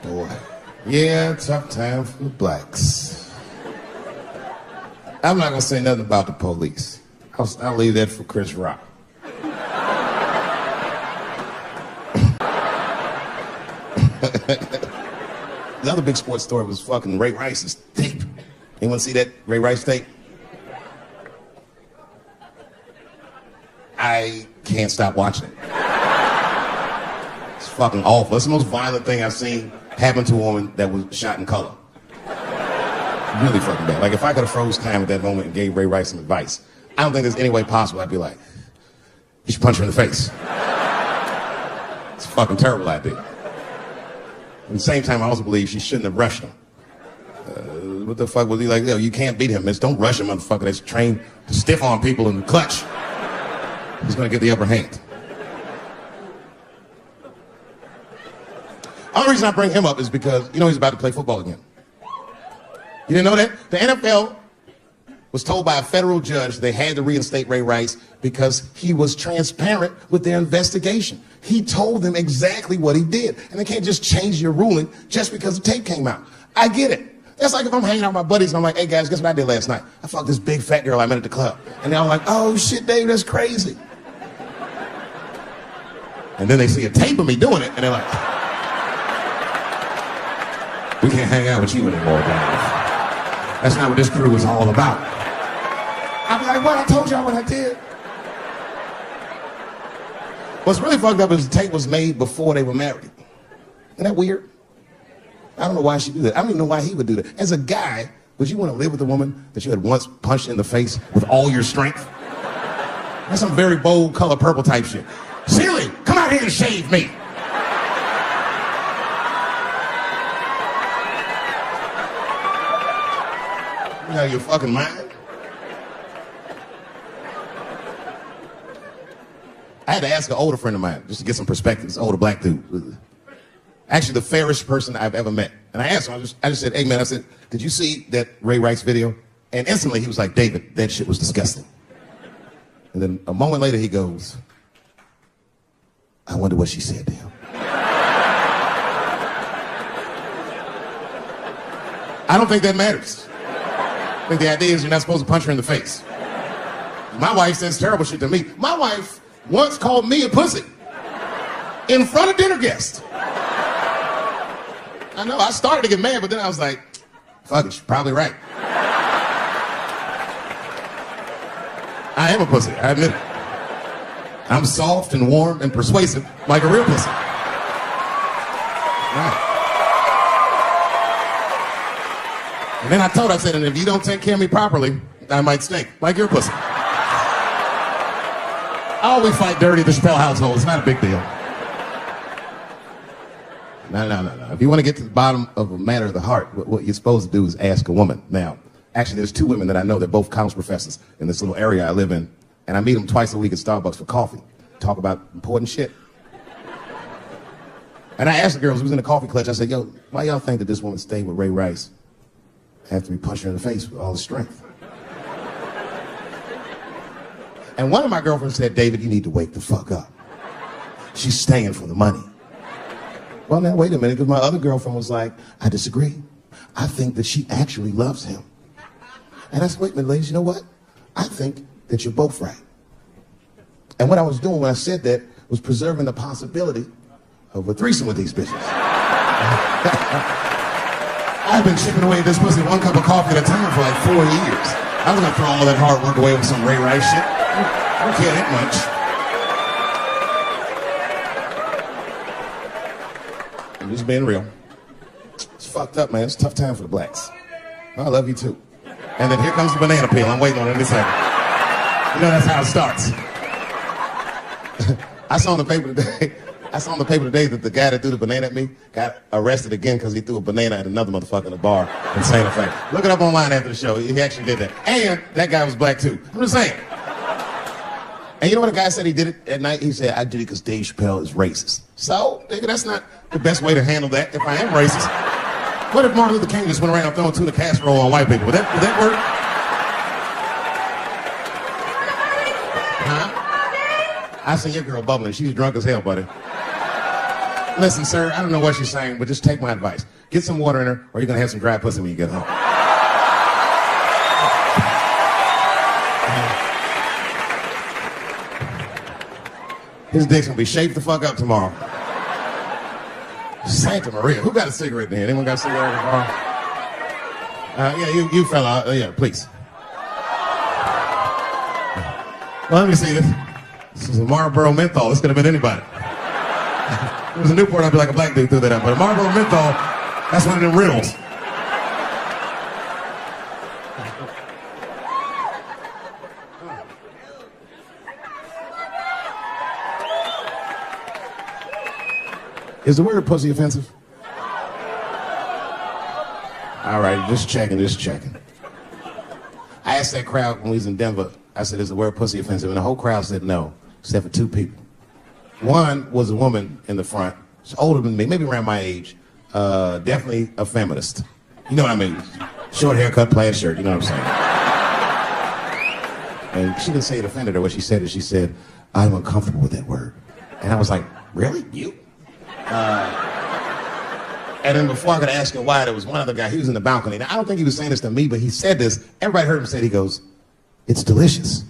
boy. Yeah, tough time for the blacks. I'm not gonna say nothing about the police. I'll leave that for Chris Rock. The other big sports story was fucking Ray Rice's tape. Anyone see that Ray Rice tape? I can't stop watching it. It's fucking awful. It's the most violent thing I've seen happen to a woman that was shot in color. Really fucking bad. Like, if I could have froze time at that moment and gave Ray Rice some advice, I don't think there's any way possible I'd be like, you should punch her in the face. It's a fucking terrible idea. At the same time, I also believe she shouldn't have rushed him. What the fuck was he like? Yo, you can't beat him, miss. Don't rush him, motherfucker. That's trained to stiff on people in the clutch. He's gonna get the upper hand. The only reason I bring him up is because, you know, he's about to play football again. You didn't know that? The NFL was told by a federal judge they had to reinstate Ray Rice because he was transparent with their investigation. He told them exactly what he did. And they can't just change your ruling just because the tape came out. I get it. That's like if I'm hanging out with my buddies and I'm like, hey guys, guess what I did last night? I fucked this big fat girl I met at the club. And they're all like, oh shit, Dave, that's crazy. And then they see a tape of me doing it and they're like, we can't hang out with you anymore, Dave. That's not what this crew was all about. I'll be like, what? I told y'all what I did. What's really fucked up is the tape was made before they were married. Isn't that weird? I don't know why she did that. I don't even know why he would do that. As a guy, would you want to live with a woman that you had once punched in the face with all your strength? That's some very bold color purple type shit. Silly, come out here and shave me. You out of your fucking mind? I had to ask an older friend of mine just to get some perspective. This older black dude. Actually, the fairest person I've ever met. And I asked him, I just said, hey man, I said, did you see that Ray Rice video? And instantly he was like, David, that shit was disgusting. And then a moment later he goes, I wonder what she said to him. I don't think that matters. I think the idea is you're not supposed to punch her in the face. My wife says terrible shit to me. My wife once called me a pussy in front of dinner guests. I know, I started to get mad, but then I was like, fuck it, she's probably right. I am a pussy, I admit it. I'm soft and warm and persuasive like a real pussy. Right. And then I told her, I said, and if you don't take care of me properly, I might stink like your pussy. Oh, we fight dirty at the Chappelle household. It's not a big deal. No. If you want to get to the bottom of a matter of the heart, what you're supposed to do is ask a woman. Now, actually, there's two women that I know. They're both college professors in this little area I live in. And I meet them twice a week at Starbucks for coffee. Talk about important shit. And I asked the girls who was in the coffee clutch, I said, yo, why y'all think that this woman stayed with Ray Rice after we punched her in the face with all the strength? And one of my girlfriends said, David, you need to wake the fuck up. She's staying for the money. Well, now, wait a minute, because my other girlfriend was like, I disagree. I think that she actually loves him. And I said, wait a minute, ladies, you know what? I think that you're both right. And what I was doing when I said that was preserving the possibility of a threesome with these bitches. I've been chipping away at this pussy one cup of coffee at a time for like 4 years. I was gonna throw all that hard work away with some Ray Rice shit. I don't care that much. I'm just being real. It's fucked up, man. It's a tough time for the blacks. I love you too. And then here comes the banana peel. I'm waiting on it any second. You know, that's how it starts. I saw in the paper today that the guy that threw the banana at me got arrested again because he threw a banana at another motherfucker in a bar in Santa Fe. Look it up online after the show. He actually did that. And that guy was black too. I'm just saying. And you know what the guy said he did it at night? He said, I did it because Dave Chappelle is racist. So, nigga, that's not the best way to handle that if I am racist. What if Martin Luther King just went around throwing tuna casserole on white people? Would that work? Huh? I seen your girl bubbling. She's drunk as hell, buddy. Listen, sir, I don't know what she's saying, but just take my advice. Get some water in her, or you're gonna have some dry pussy when you get home. His dick's gonna be shaped the fuck up tomorrow. Santa Maria. Who got a cigarette in here? Anyone got a cigarette in the bar? Yeah, you fella. Yeah, please. Well, let me see this. This is a Marlboro menthol. This could have been anybody. If it was a Newport, I'd be like a black dude threw that up. But a Marlboro menthol, that's one of them riddles. Is the word pussy offensive? All right, just checking. I asked that crowd when we was in Denver, I said, is the word pussy offensive? And the whole crowd said no, except for two people. One was a woman in the front. She's older than me, maybe around my age. Definitely a feminist. You know what I mean? Short haircut, plaid shirt, you know what I'm saying? And she didn't say it offended her. What she said is, she said, I'm uncomfortable with that word. And I was like, really? You? And then before I could ask her why, there was one other guy, he was in the balcony. Now, I don't think he was saying this to me, but he said this. Everybody heard him say it. He goes, it's delicious.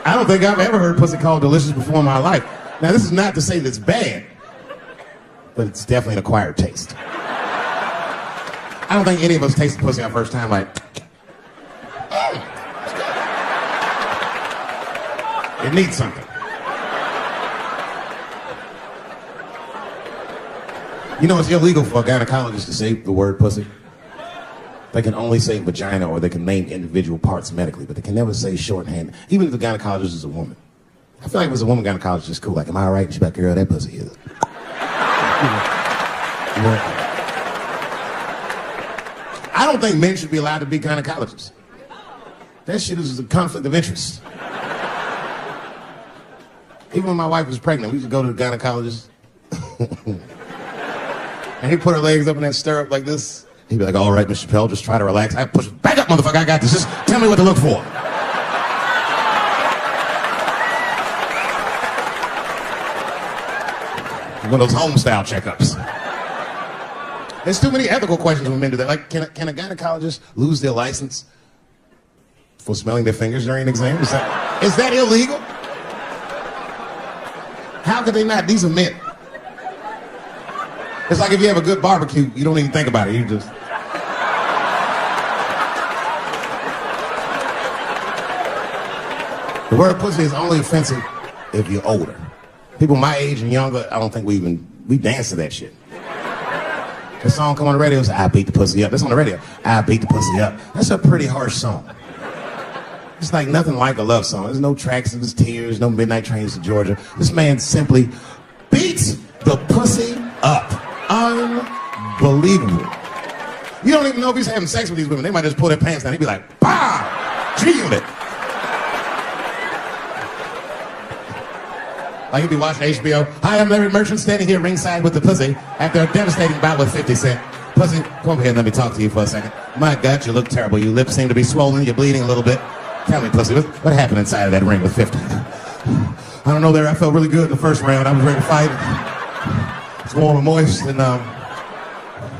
I don't think I've ever heard pussy called delicious before in my life. Now, this is not to say that it's bad, but it's definitely an acquired taste. I don't think any of us tasted pussy our first time like, it needs something. You know, it's illegal for a gynecologist to say the word pussy. They can only say vagina, or they can name individual parts medically, but they can never say shorthand, even if the gynecologist is a woman. I feel like if it's a woman gynecologist, it's cool. Like, am I all right? She's like, girl, that pussy is. I don't think men should be allowed to be gynecologists. That shit is a conflict of interest. Even when my wife was pregnant, we used to go to the gynecologist. And he'd put her legs up in that stirrup like this. He'd be like, all right, Miss Chappelle, just try to relax. I push, back up, motherfucker, I got this. Just tell me what to look for. One of those home-style checkups. There's too many ethical questions when men do that. Like, can a gynecologist lose their license for smelling their fingers during an exam? Is that illegal? How could they not? These are men. It's like if you have a good barbecue, you don't even think about it. You just... The word pussy is only offensive if you're older. People my age and younger, I don't think we dance to that shit. The song come on the radio, it's I beat the pussy up. That's on the radio. I beat the pussy up. That's a pretty harsh song. It's like nothing like a love song. There's no tracks of his tears, no midnight trains to Georgia. This man simply beats the pussy up. Unbelievable. You don't even know if he's having sex with these women. They might just pull their pants down. He'd be like, pow! G-Unit. Like he'd be watching HBO. Hi, I'm Larry Merchant standing here ringside with the pussy after a devastating bout with 50 Cent. Pussy, come over here and let me talk to you for a second. My God, you look terrible. Your lips seem to be swollen. You're bleeding a little bit. Tell me, pussy, what happened inside of that ring with 50? I don't know, Larry. I felt really good in the first round. I was ready to fight. It's warm and moist, and I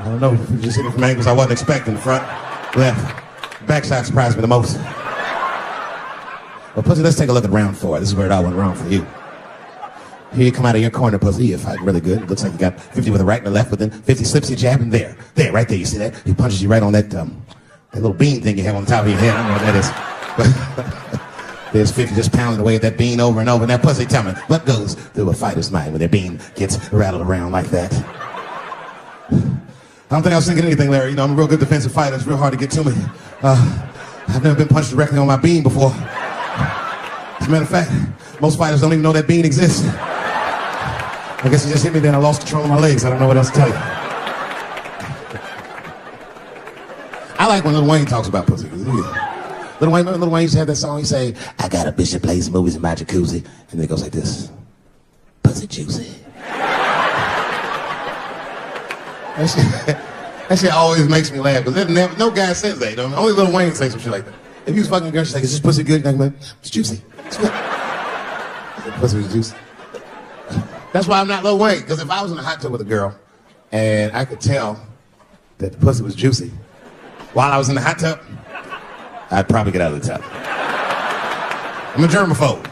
don't know, just hitting from angles I wasn't expecting. Front, left, backside surprised me the most. Well, pussy, let's take a look at round 4. This is where it all went wrong for you. Here you come out of your corner, pussy. You're fighting really good. It looks like you got 50 with the right and the left, but then 50 slips your jab, and there, right there. You see that? He punches you right on that little bean thing you have on the top of your head. I don't know what that is. But there's 50 just pounding away at that bean over and over. And that pussy, tell me, what goes through a fighter's mind when their bean gets rattled around like that? I don't think I was thinking anything, Larry. You know, I'm a real good defensive fighter. It's real hard to get to me. I've never been punched directly on my bean before. As a matter of fact, most fighters don't even know that bean exists. I guess he just hit me, then I lost control of my legs. I don't know what else to tell you. I like when Lil Wayne talks about pussy. Lil Wayne used to have that song. He say, I got a bitch that plays movies in my jacuzzi. And then it goes like this. Pussy juicy. That shit always makes me laugh. Because no guy says that. You know? Only Lil Wayne says some shit like that. If you was fucking a girl, she's like, is this pussy good? You're like, it's juicy. It's good. The pussy was juicy. That's why I'm not Lil Wayne, because if I was in a hot tub with a girl and I could tell that the pussy was juicy while I was in the hot tub, I'd probably get out of the tub. I'm a germaphobe.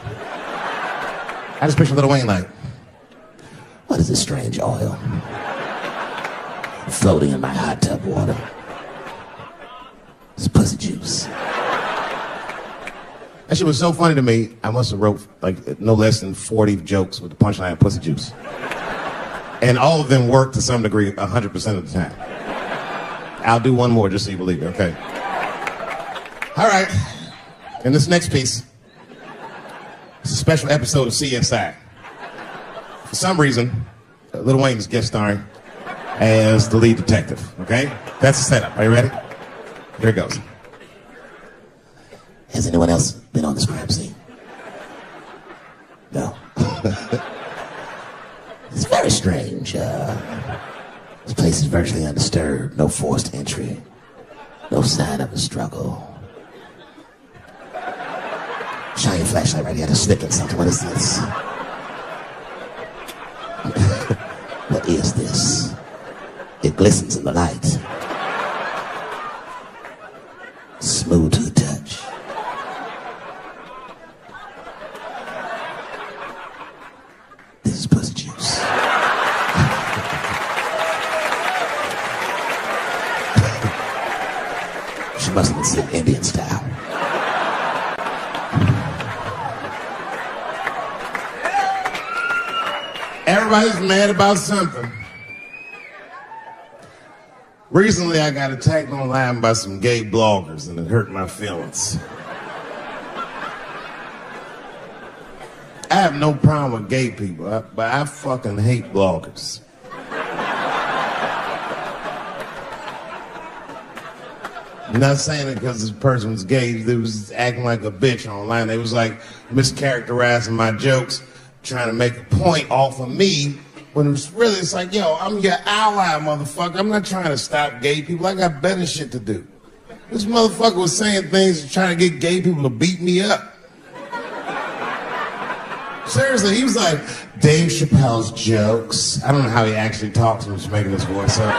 I just picture Lil Wayne like, what is this strange oil floating in my hot tub water? It's pussy juice. That shit was so funny to me, I must have wrote like no less than 40 jokes with the punchline pussy juice. And all of them worked to some degree 100% of the time. I'll do one more just so you believe it, okay? All right, in this next piece, it's a special episode of CSI. For some reason, Lil Wayne is guest starring as the lead detective, okay? That's the setup. Are you ready? Here it goes. Has anyone else been on this crime scene? No. It's very strange. This place is virtually undisturbed. No forced entry. No sign of a struggle. Shine your flashlight right here. I'm sniffing something. What is this? What is this? It glistens in the light. Smooth to the touch. This is pussy juice. She must have been sitting Indian style. Everybody's mad about something. Recently, I got attacked online by some gay bloggers, and it hurt my feelings. I have no problem with gay people, but I fucking hate bloggers. I'm not saying it because this person was gay. They was acting like a bitch online. They was like mischaracterizing my jokes, trying to make a point off of me, when it's like, yo, I'm your ally, motherfucker. I'm not trying to stop gay people. I got better shit to do. This motherfucker was saying things trying to get gay people to beat me up. Seriously, he was like, Dave Chappelle's jokes. I don't know how he actually talks when he's making his voice up.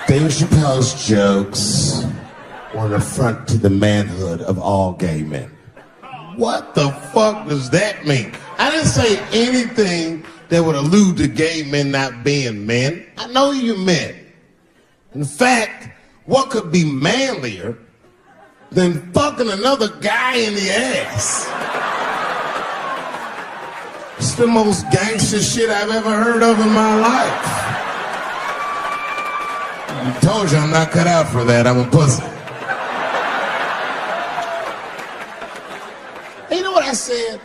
Dave Chappelle's jokes were an affront to the manhood of all gay men. What the fuck does that mean? I didn't say anything that would allude to gay men not being men. I know you men. In fact, what could be manlier than fucking another guy in the ass? It's the most gangster shit I've ever heard of in my life. I told you I'm not cut out for that. I'm a pussy. You know what I said?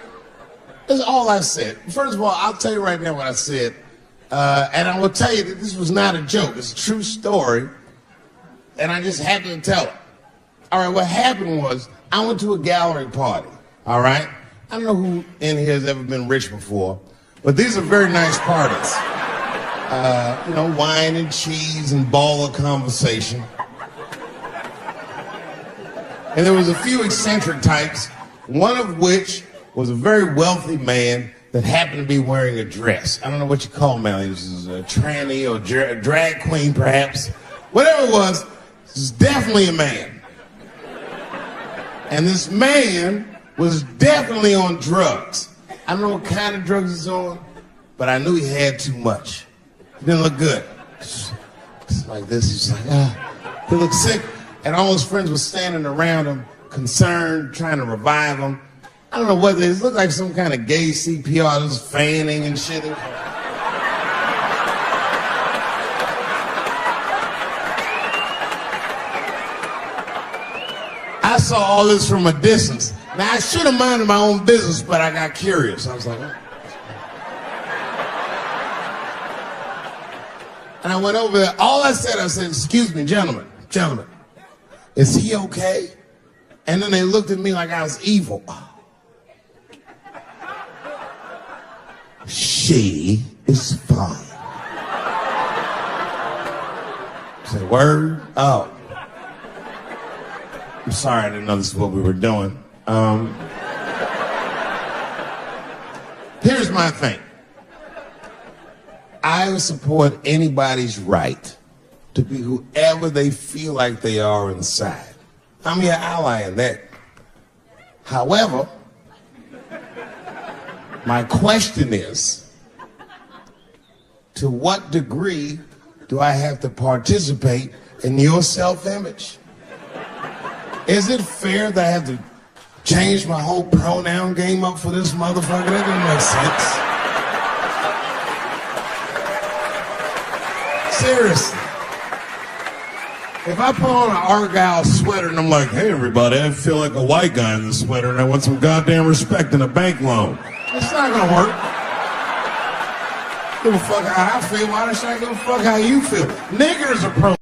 That's all I said. First of all, I'll tell you right now what I said. And I will tell you that this was not a joke. It's a true story. And I just happened to tell it. All right, what happened was I went to a gallery party. All right? I don't know who in here has ever been rich before, but these are very nice parties. You know, wine and cheese and baller conversation. And there was a few eccentric types, one of which was a very wealthy man that happened to be wearing a dress. I don't know what you call him now. This is a tranny or a drag queen, perhaps. Whatever it was, this is definitely a man. And this man was definitely on drugs. I don't know what kind of drugs he's on, but I knew he had too much. He didn't look good. It's like this, he's like, he looked sick. And all his friends were standing around him, concerned, trying to revive him. I don't know what it is. It looked like some kind of gay CPR. It was fanning and shit. I saw all this from a distance. Now, I should have minded my own business, but I got curious. I was like, oh. And I went over there. All I said, excuse me, gentlemen, is he okay? And then they looked at me like I was evil. She is fine. I said, word? Oh. I'm sorry, I didn't know this is what we were doing. Here's my thing. I support anybody's right to be whoever they feel like they are inside. I'm your ally in that. However, my question is, to what degree do I have to participate in your self-image? Is it fair that I have to change my whole pronoun game up for this motherfucker? That doesn't make sense. Seriously. If I put on an Argyle sweater and I'm like, hey everybody, I feel like a white guy in this sweater and I want some goddamn respect and a bank loan. It's not gonna work. Give a fuck how I feel, why should I give a fuck how you feel? Niggers are pro.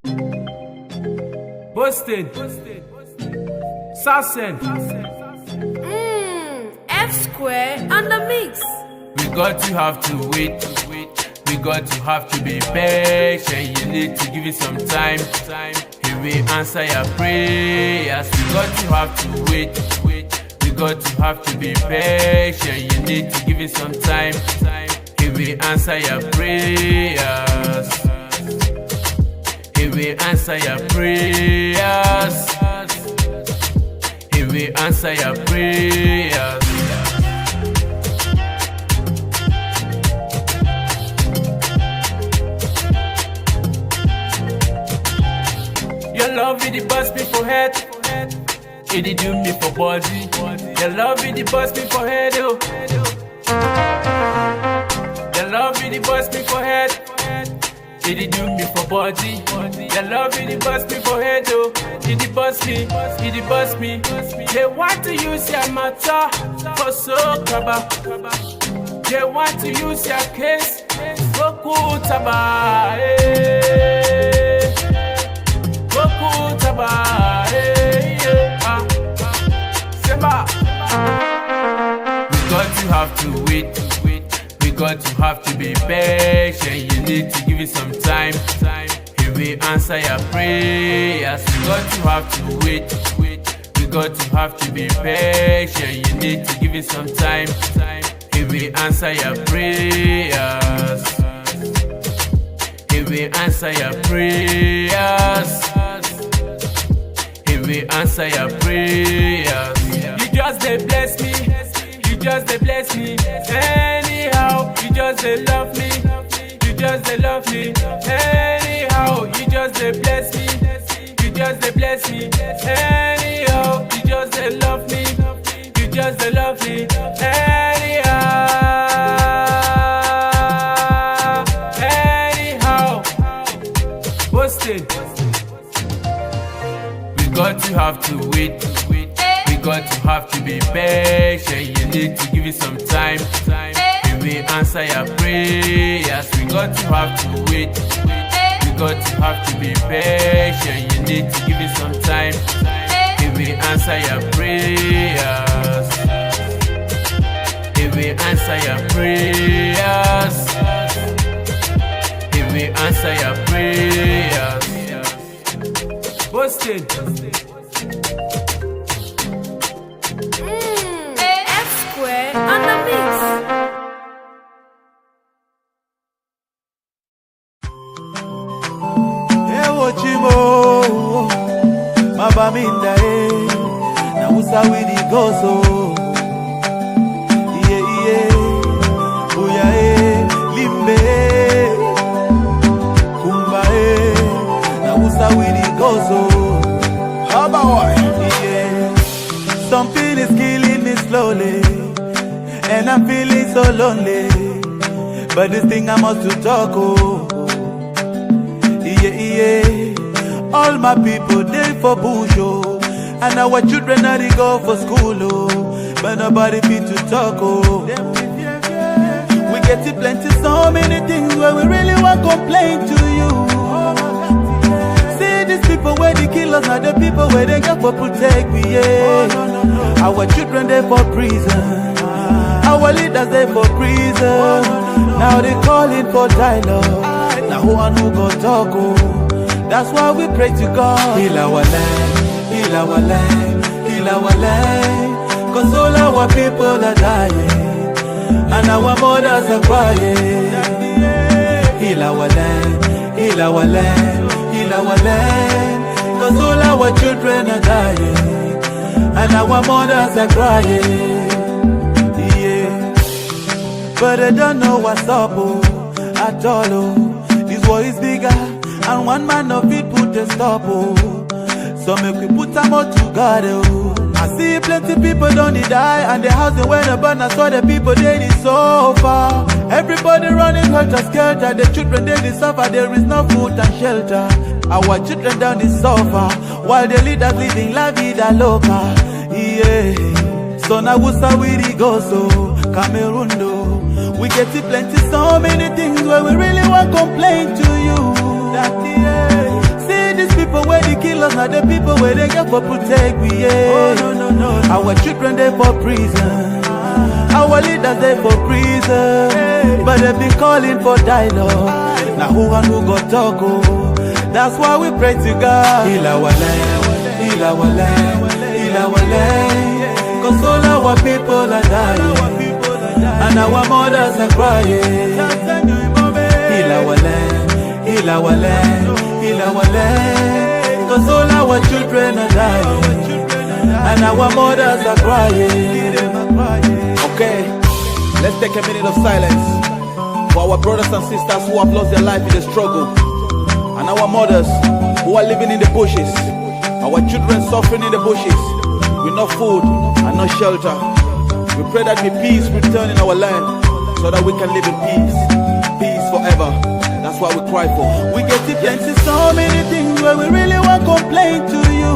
Busted. Sassen. F square on the mix. We got to have to wait. We got to have to be patient. You need to give it some time. He will answer your prayers. We got to have to wait. We got to have to be patient. You need to give it some time. He will answer your prayers. He will answer your prayers. He will answer your prayers. Your love with the bust me for head. It did do me for body. Your love with the bust me for head. Oh. Your love with the bust me for head. It did do me for body. Your love with the bust me for head. Oh. It did bust me. It did bust me. They want to use your matter for so kaba. They want to use your case for kutaba. We got to have to wait. We got to have to be patient. You need to give it some time. He will answer your prayers. We got to have to wait. We got to have to be patient. You need to give it some time. He will answer your prayers. He will answer your prayers. He will answer your prayers. You just they bless me. You just they bless me. Anyhow, you just they love me. You just they love me. Anyhow, you just they bless me. You just they bless me. Anyhow, you just they love me. You just they love me. Anyhow, busted. We got to have to wait. We got to have to be patient. You need to give it some time. He will answer your prayers. We got to have to wait. We got to have to be patient. You need to give it some time. He will answer your prayers. He will answer your prayers. He will answer your prayers. Busted. F square on the mix. Chimo, mabaminda na usa widi gozo, uya limbe, kumba na usa widi gozo, something is killing me slowly, and I'm feeling so lonely, but this thing I must to talk all my people they for bush, oh. And our children now they go for school, oh. But nobody fit to talk, oh. We get to plenty, so many things where we really want to complain to you. See these people where they kill us, not the people where they get for protect me, yeah. Our children they for prison, our leaders they for prison. Now they calling for dialogue. Now who and who go talk, oh. That's why we pray to God. Heal our land, heal heal our land, heal our land. Cause all our people are dying, and our mothers are crying. Heal our land, heal our land, heal our land. Cause all our children are dying, and our mothers are crying. Yeah, but I don't know what's up, oh, at all, oh. This war is bigger, and one man of it put a stop, oh. So make we put them all together, oh. I see plenty people don't die, and the house they went burn. I saw the people they need so far. Everybody running helter skelter, the children they suffer. There is no food and shelter. Our children down the suffer, while the leaders living la vida loca. Yeah, so now we start with the go so Cameroon do. We get it plenty, so many things where we really want to complain to you. That yeah, see these people where they kill us, not the people where they get for protect we. Yeah, oh no. Our children they for prison, our leaders they for prison, but they be calling for dialogue. Now who and who got talk? Oh, that's why we pray to God. Heal our land, heal our land, heal our land. Cause all our people are dying, and our mothers are crying. Heal our land, heal our land, heal our land. Cause all our children are dying, and our mothers are crying. Okay, let's take a minute of silence for our brothers and sisters who have lost their life in the struggle, and our mothers who are living in the bushes, our children suffering in the bushes with no food and no shelter. We pray that may peace return in our land, so that we can live in peace, peace forever. That's what we cry for. We get it plenty, so many things where we really want to complain to you.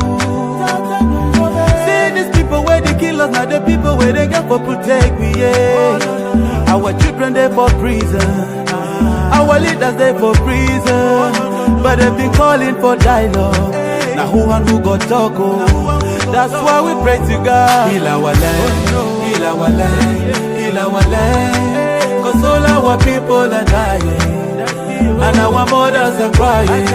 See these people where they kill us, not the people where they get for protect we. Yeah, our children they for prison, our leaders they for prison, but they be calling for dialogue. Now who and who got talk? Oh, that's why we pray to God. Heal our land, heal our land, heal our land. Cause all our people are dying, and our mothers are crying.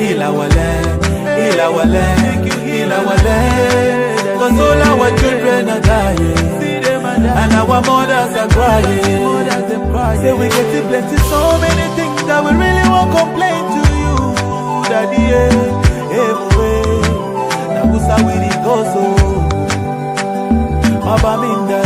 Heal our land, heal our land, heal our land. Cause all our children are dying, and our mothers are crying. Say we get it plenty, so many things that we really want to complain to you. Daddy, everywhere. Now we go so Abaminda.